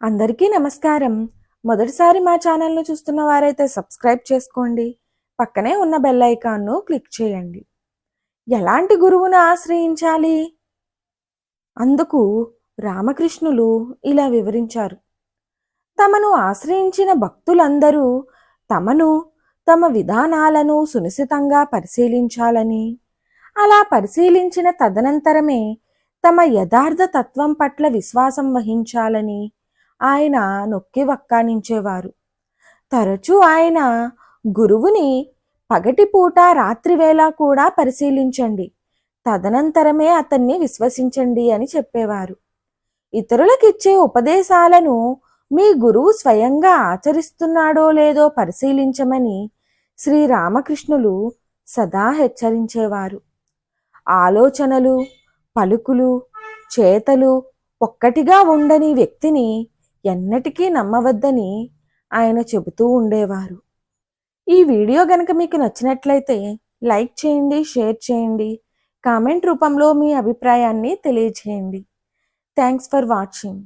అందరికీ నమస్కారం. మొదటిసారి మా ఛానల్‌ను చూస్తున్న వారైతే సబ్స్క్రైబ్ చేసుకోండి. పక్కనే ఉన్న బెల్ ఐకాన్‌ను క్లిక్ చేయండి. ఎలాంటి గురువును ఆశ్రయించాలి? అందుకు రామకృష్ణులు ఇలా వివరించారు. తమను ఆశ్రయించిన భక్తులందరూ తమను, తమ విధానాలను సునిశితంగా పరిశీలించాలని, అలా పరిశీలించిన తదనంతరమే తమ యథార్థ తత్వం పట్ల విశ్వాసం వహించాలని ఆయన నొక్కి వక్కానించేవారు. తరచూ ఆయన గురువుని పగటిపూట రాత్రివేళ కూడా పరిశీలించండి, తదనంతరమే అతన్ని విశ్వసించండి అని చెప్పేవారు. ఇతరులకిచ్చే ఉపదేశాలను మీ గురువు స్వయంగా ఆచరిస్తున్నాడో లేదో పరిశీలించమని శ్రీరామకృష్ణులు సదా హెచ్చరించేవారు. ఆలోచనలు, పలుకులు, చేతలు ఒక్కటిగా ఉండని వ్యక్తిని ఎన్నటికీ నమ్మవద్దని ఆయన చెబుతూ ఉండేవారు. ఈ వీడియో గనక మీకు నచ్చినట్లయితే లైక్ చేయండి, షేర్ చేయండి, కామెంట్ రూపంలో మీ అభిప్రాయాన్ని తెలియజేయండి. Thanks for watching.